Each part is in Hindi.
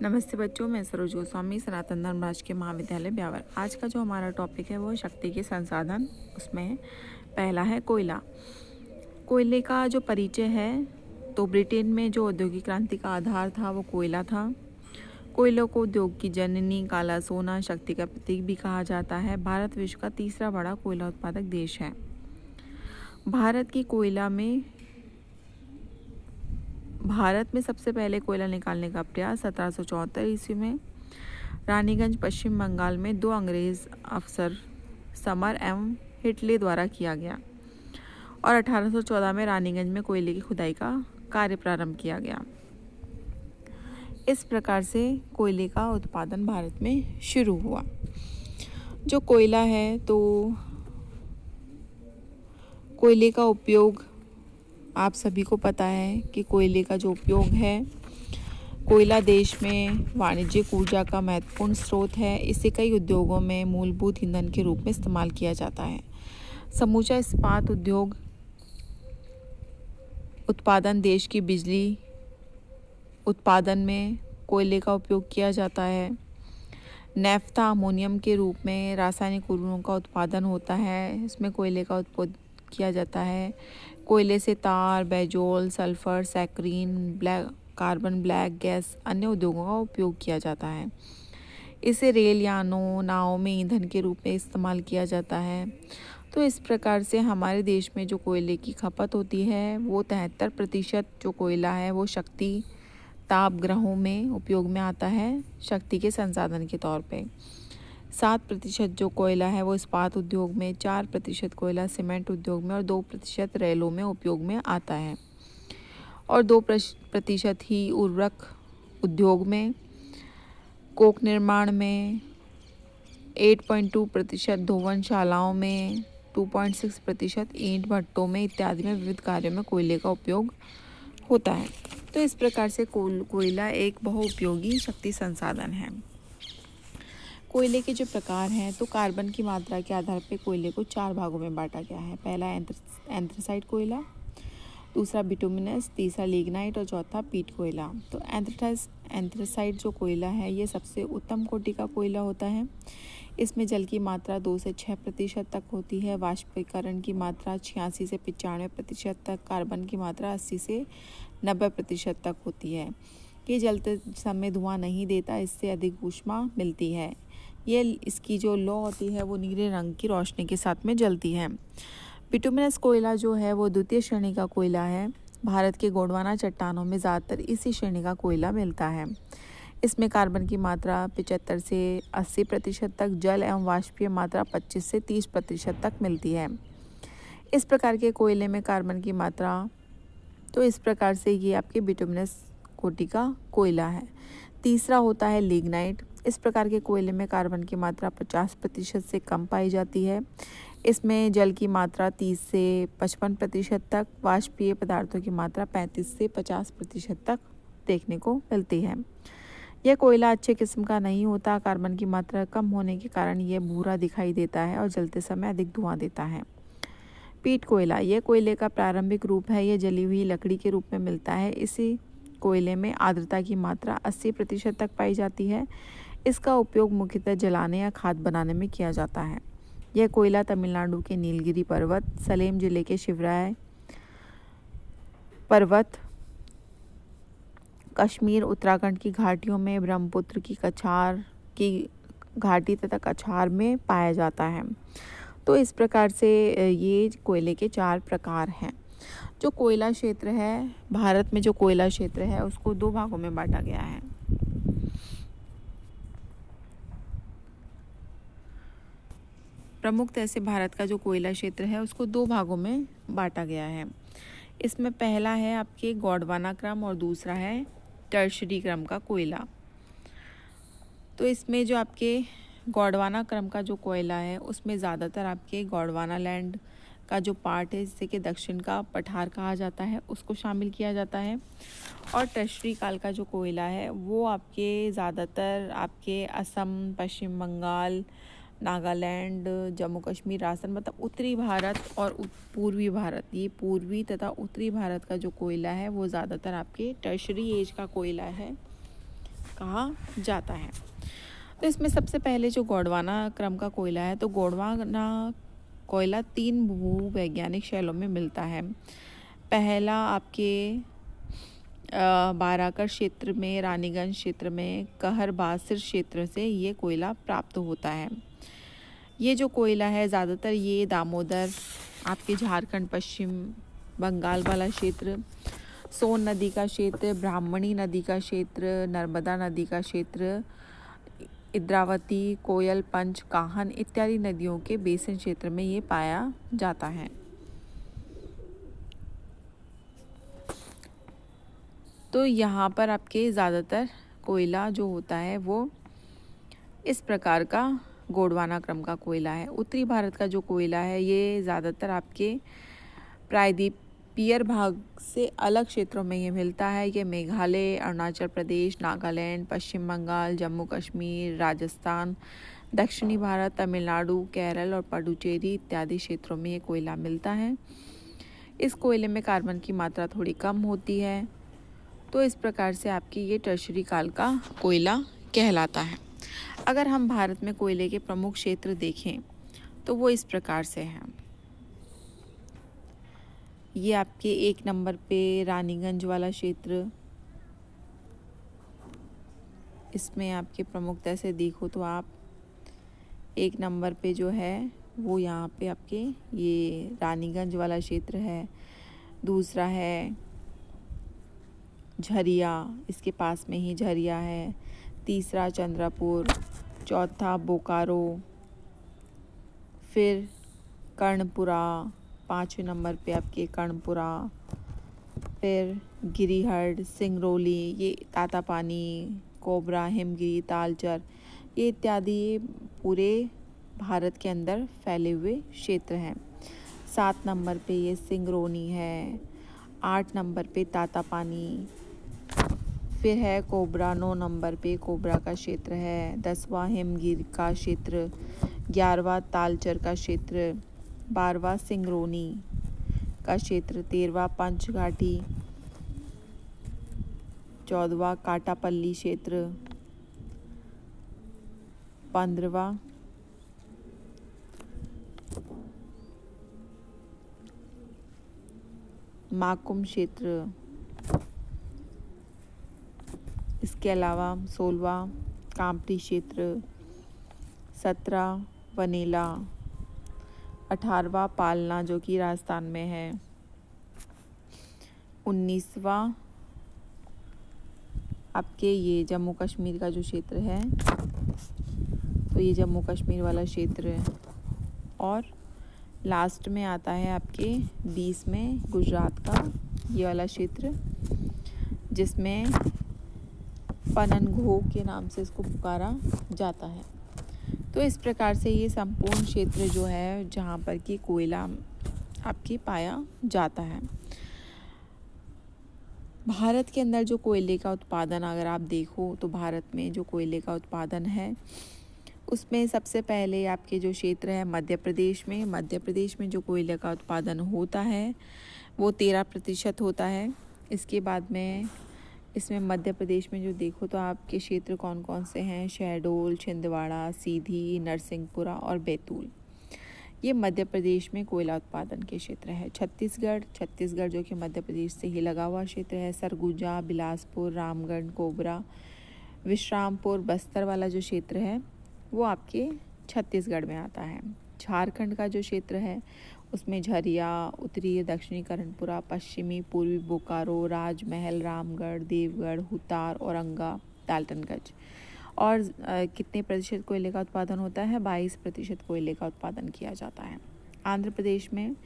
नमस्ते बच्चों, मैं सरोज गोस्वामी सनातन धर्म राजकीय महाविद्यालय ब्यावर। आज का जो हमारा टॉपिक है वो शक्ति के संसाधन। उसमें पहला है कोयला। कोयले का जो परिचय है तो ब्रिटेन में जो औद्योगिक क्रांति का आधार था वो कोयला था। कोयलों को उद्योग की जननी, काला सोना, शक्ति का प्रतीक भी कहा जाता है। भारत विश्व का तीसरा बड़ा कोयला उत्पादक देश है। भारत में सबसे पहले कोयला निकालने का प्रयास 1774 ईस्वी में रानीगंज, पश्चिम बंगाल में दो अंग्रेज अफसर समर एवं हिटले द्वारा किया गया और 1814 में रानीगंज में कोयले की खुदाई का कार्य प्रारंभ किया गया। इस प्रकार से कोयले का उत्पादन भारत में शुरू हुआ। जो कोयला है तो कोयले का उपयोग आप सभी को पता है कि कोयले का जो उपयोग है, कोयला देश में वाणिज्यिक ऊर्जा का महत्वपूर्ण स्रोत है। इसे कई उद्योगों में मूलभूत ईंधन के रूप में इस्तेमाल किया जाता है। समूचा इस्पात उद्योग उत्पादन, देश की बिजली उत्पादन में कोयले का उपयोग किया जाता है। नैफ्था अमोनियम के रूप में रासायनिक उर्वरकों का उत्पादन होता है, इसमें कोयले का उत्पादन किया जाता है। कोयले से tar, benzol, sulphur, saccharin, carbon black gas, अन्य उद्योगों का उपयोग किया जाता है। इसे रेल यानों, नावों में ईंधन के रूप में इस्तेमाल किया जाता है। तो इस प्रकार से हमारे देश में जो कोयले की खपत होती है वो 73% जो कोयला है वो शक्ति ताप ग्रहों में उपयोग में आता है, शक्ति के संसाधन के तौर पे। 7% जो कोयला है वो इस्पात उद्योग में, 4% कोयला सीमेंट उद्योग में और 2% रेलों में उपयोग में आता है और 2% ही उर्वरक उद्योग में, कोक निर्माण में, 8.2% धोवनशालाओं में, 2.6% ईंट भट्टों में इत्यादि में विविध कार्यों में कोयले का उपयोग होता है। तो इस प्रकार से कोयला एक बहुउपयोगी शक्ति संसाधन है। कोयले के जो प्रकार हैं तो कार्बन की मात्रा के आधार पर कोयले को 4 भागों में बांटा गया है। पहला एंथ्रासाइट कोयला, दूसरा बिटुमिनस, तीसरा लिग्नाइट और चौथा पीट कोयला। तो एंथ्रासाइट जो कोयला है ये सबसे उत्तम कोटि का कोयला होता है। इसमें जल की मात्रा 2 से 6% तक होती है, वाष्पीकरण की मात्रा 86 से 95% तक, कार्बन की मात्रा 80 से 90% तक होती है। ये जलते समय धुआं नहीं देता, इससे अधिक ऊष्मा मिलती है। ये इसकी जो लौ होती है वो नीले रंग की रोशनी के साथ में जलती है। बिटुमिनस कोयला जो है वो द्वितीय श्रेणी का कोयला है। भारत के गोंडवाना चट्टानों में ज़्यादातर इसी श्रेणी का कोयला मिलता है। इसमें कार्बन की मात्रा 75 से 80% तक, जल एवं वाष्पीय मात्रा 25 से 30% तक मिलती है। इस प्रकार के कोयले में कार्बन की मात्रा, तो इस प्रकार से ये आपके बिटुमिनस कोटि का कोयला है। तीसरा होता है लिग्नाइट। इस प्रकार के कोयले में कार्बन की मात्रा 50% से कम पाई जाती है। इसमें जल की मात्रा 30 से 55% तक, वाष्पीय पदार्थों की मात्रा 35 से 50% तक देखने को मिलती है। यह कोयला अच्छे किस्म का नहीं होता। कार्बन की मात्रा कम होने के कारण यह भूरा दिखाई देता है और जलते समय अधिक धुआं देता है। पीट कोयला, यह कोयले का प्रारंभिक रूप है। यह जली हुई लकड़ी के रूप में मिलता है। इसी कोयले में आर्द्रता की मात्रा 80% तक पाई जाती है। इसका उपयोग मुख्यतः जलाने या खाद बनाने में किया जाता है। यह कोयला तमिलनाडु के नीलगिरी पर्वत, सलेम जिले के शिवराय पर्वत, कश्मीर, उत्तराखंड की घाटियों में, ब्रह्मपुत्र की कछार की घाटी तथा कछार में पाया जाता है। तो इस प्रकार से ये कोयले के 4 प्रकार हैं। जो कोयला क्षेत्र है, भारत में जो कोयला क्षेत्र है उसको 2 भागों में बांटा गया है। प्रमुखतः से भारत का जो कोयला क्षेत्र है उसको 2 भागों में बांटा गया है। इसमें पहला है आपके गोंडवाना क्रम और दूसरा है टर्शरी क्रम का कोयला। तो इसमें जो आपके गोंडवाना क्रम का जो कोयला है उसमें ज़्यादातर आपके गोंडवाना लैंड का जो पार्ट है, जिसे कि दक्षिण का पठार कहा जाता है, उसको शामिल किया जाता है। और टर्शरी काल का जो कोयला है वो आपके ज़्यादातर आपके असम, पश्चिम बंगाल, नागालैंड, जम्मू कश्मीर, राजस्थान, मतलब उत्तरी भारत और पूर्वी भारत, ये पूर्वी तथा उत्तरी भारत का जो कोयला है वो ज़्यादातर आपके टर्शरी एज का कोयला है कहा जाता है। तो इसमें सबसे पहले जो गोंडवाना क्रम का कोयला है, तो गोंडवाना कोयला 3 भूवैज्ञानिक शैलों में मिलता है। पहला आपके बाराकर क्षेत्र में, रानीगंज क्षेत्र में, कहर बासिर क्षेत्र से ये कोयला प्राप्त होता है। ये जो कोयला है ज़्यादातर ये दामोदर, आपके झारखंड, पश्चिम बंगाल वाला क्षेत्र, सोन नदी का क्षेत्र, ब्राह्मणी नदी का क्षेत्र, नर्मदा नदी का क्षेत्र, इंद्रावती, कोयल, पंच, काहन इत्यादि नदियों के बेसिन क्षेत्र में ये पाया जाता है। तो यहाँ पर आपके ज़्यादातर कोयला जो होता है वो इस प्रकार का गोंडवाना क्रम का कोयला है। उत्तरी भारत का जो कोयला है ये ज़्यादातर आपके प्रायद्वीपीय भाग से अलग क्षेत्रों में ये मिलता है। ये मेघालय, अरुणाचल प्रदेश, नागालैंड, पश्चिम बंगाल, जम्मू कश्मीर, राजस्थान, दक्षिणी भारत, तमिलनाडु, केरल और पुडुचेरी इत्यादि क्षेत्रों में ये कोयला मिलता है। इस कोयले में कार्बन की मात्रा थोड़ी कम होती है। तो इस प्रकार से आपकी ये टर्शरी काल का कोयला कहलाता है। अगर हम भारत में कोयले के प्रमुख क्षेत्र देखें तो वो इस प्रकार से हैं। ये आपके 1 नंबर पे रानीगंज वाला क्षेत्र, इसमें आपके प्रमुखता से देखो तो आप 1 नंबर पे जो है वो यहाँ पे आपके ये रानीगंज वाला क्षेत्र है। दूसरा है झरिया, इसके पास में ही झरिया है। तीसरा चंद्रपुर, चौथा बोकारो, फिर कर्णपुरा, 5वें नंबर पे आपके कर्णपुरा, फिर गिरिहट, सिंगरौली, ये तातापानी, कोबरा, हिमगिरी, तालचर, ये इत्यादि पूरे भारत के अंदर फैले हुए क्षेत्र हैं। 7 नंबर पे ये सिंगरौली है। 8 नंबर पे तातापानी, फिर है कोबरा। 9 नंबर पे कोबरा का क्षेत्र है। 10वां हिमगिरी का क्षेत्र, 11वां तालचर का क्षेत्र, 12वां सिंगरौली का क्षेत्र, 13वां पंचघाटी, 14वां काटापल्ली क्षेत्र, 15वां माकुम क्षेत्र, इसके अलावा 16वां कांपटी क्षेत्र, 17 वनेला, 18वां पालना जो कि राजस्थान में है, 19वां आपके ये जम्मू कश्मीर का जो क्षेत्र है, तो ये जम्मू कश्मीर वाला क्षेत्र है। और लास्ट में आता है आपके 20 में गुजरात का ये वाला क्षेत्र, जिसमें पननघोग के नाम से इसको पुकारा जाता है। तो इस प्रकार से ये संपूर्ण क्षेत्र जो है जहाँ पर कि कोयला आपकी पाया जाता है। भारत के अंदर जो कोयले का उत्पादन अगर आप देखो तो भारत में जो कोयले का उत्पादन है उसमें सबसे पहले आपके जो क्षेत्र है मध्य प्रदेश में जो कोयले का उत्पादन होता है वो 13% होता है। इसके बाद में इसमें मध्य प्रदेश में जो देखो तो आपके क्षेत्र कौन कौन से हैं, शहडोल, छिंदवाड़ा, सीधी, नरसिंहपुरा और बैतूल, ये मध्य प्रदेश में कोयला उत्पादन के क्षेत्र है। छत्तीसगढ़ जो कि मध्य प्रदेश से ही लगा हुआ क्षेत्र है। सरगुजा, बिलासपुर, रामगढ़, कोबरा, विश्रामपुर, बस्तर वाला जो क्षेत्र है वो आपके छत्तीसगढ़ में आता है। झारखंड का जो क्षेत्र है उसमें झरिया, उत्तरी दक्षिणी कर्णपुरा, पश्चिमी पूर्वी बोकारो, राजमहल, रामगढ़, देवगढ़, हुतार, औरंगा, डाल्टनगंज। और कितने प्रतिशत कोयले का उत्पादन होता है? 22% कोयले का उत्पादन किया जाता है। आंध्र प्रदेश में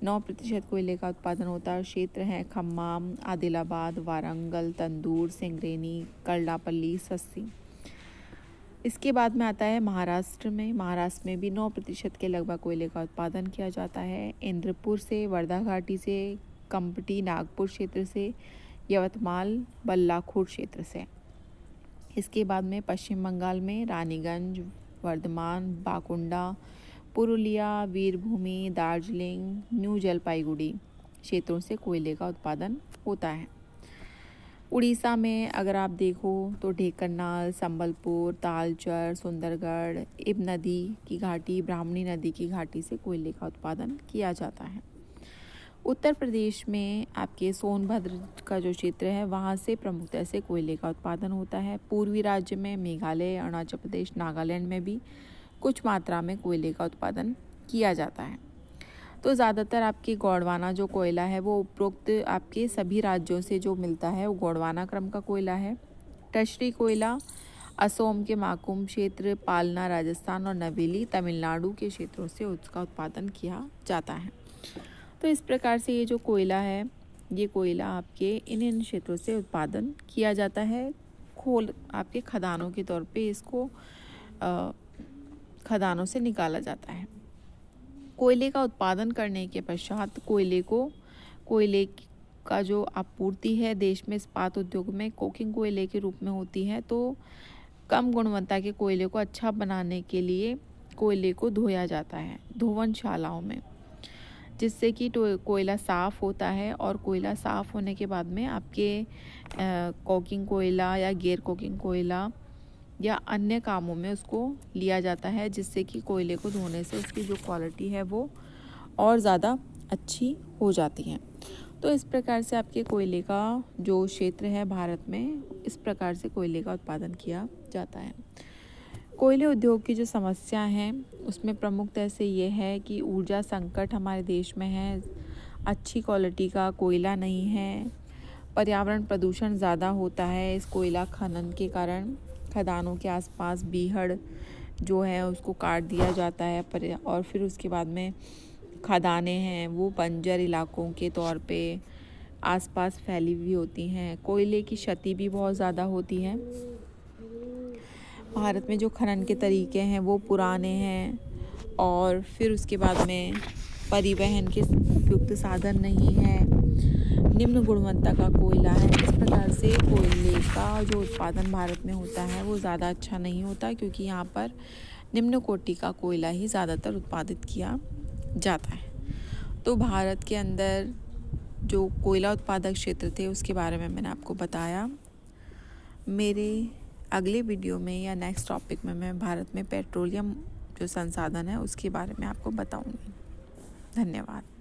9% कोयले का उत्पादन होता है। क्षेत्र हैं खम्माम, आदिलाबाद, वारंगल, तंदूर, सिंगरेनी, करलापल्ली, सस्सी। इसके बाद में आता है महाराष्ट्र में भी 9% के लगभग कोयले का उत्पादन किया जाता है। इंद्रपुर से, वर्धा घाटी से, कंपटी, नागपुर क्षेत्र से, यवतमाल, बल्लाखोर क्षेत्र से। इसके बाद में पश्चिम बंगाल में रानीगंज, वर्धमान, बाकुंडा, पुरुलिया, वीरभूमि, दार्जिलिंग, न्यू जलपाईगुड़ी क्षेत्रों से कोयले का उत्पादन होता है। उड़ीसा में अगर आप देखो तो ढेंकनाल, संबलपुर, तालचर, सुंदरगढ़, इब नदी की घाटी, ब्राह्मणी नदी की घाटी से कोयले का उत्पादन किया जाता है। उत्तर प्रदेश में आपके सोनभद्र का जो क्षेत्र है वहाँ से प्रमुखता से कोयले का उत्पादन होता है। पूर्वी राज्य में मेघालय, अरुणाचल प्रदेश, नागालैंड में भी कुछ मात्रा में कोयले का उत्पादन किया जाता है। तो ज़्यादातर आपके गोंडवाना जो कोयला है वो उपरोक्त आपके सभी राज्यों से जो मिलता है वो गोंडवाना क्रम का कोयला है। टर्शरी कोयला असोम के माकुम क्षेत्र, पालना राजस्थान और नवेली तमिलनाडु के क्षेत्रों से उसका उत्पादन किया जाता है। तो इस प्रकार से ये जो कोयला है ये कोयला आपके इन क्षेत्रों से उत्पादन किया जाता है। खोल आपके खदानों के तौर पे इसको खदानों से निकाला जाता है। कोयले का उत्पादन करने के पश्चात कोयले का जो आपूर्ति है देश में इस्पात उद्योग में कोकिंग कोयले के रूप में होती है। तो कम गुणवत्ता के कोयले को अच्छा बनाने के लिए कोयले को धोया जाता है धोवनशालाओं में, जिससे कि कोयला साफ़ होता है और कोयला साफ़ होने के बाद में आपके कोकिंग कोयला या गैर कोकिंग कोयला या अन्य कामों में उसको लिया जाता है, जिससे कि कोयले को धोने से उसकी जो क्वालिटी है वो और ज़्यादा अच्छी हो जाती है। तो इस प्रकार से आपके कोयले का जो क्षेत्र है भारत में इस प्रकार से कोयले का उत्पादन किया जाता है। कोयले उद्योग की जो समस्या है उसमें प्रमुखतः से ये है कि ऊर्जा संकट हमारे देश में है, अच्छी क्वालिटी का कोयला नहीं है, पर्यावरण प्रदूषण ज़्यादा होता है इस कोयला खनन के कारण। खदानों के आसपास बीहड़ जो है उसको काट दिया जाता है और फिर उसके बाद में खदानें हैं वो बंजर इलाकों के तौर पे आसपास फैली हुई होती हैं। कोयले की क्षति भी बहुत ज़्यादा होती है। भारत में जो खनन के तरीके हैं वो पुराने हैं और फिर उसके बाद में परिवहन के उपयुक्त साधन नहीं है, निम्न गुणवत्ता का कोयला है। इस प्रकार से कोयले का जो उत्पादन भारत में होता है वो ज़्यादा अच्छा नहीं होता, क्योंकि यहाँ पर निम्न कोटि का कोयला ही ज़्यादातर उत्पादित किया जाता है। तो भारत के अंदर जो कोयला उत्पादक क्षेत्र थे उसके बारे में मैंने आपको बताया। मेरे अगले वीडियो में या नेक्स्ट टॉपिक में मैं भारत में पेट्रोलियम जो संसाधन है उसके बारे में आपको बताऊंगी। धन्यवाद।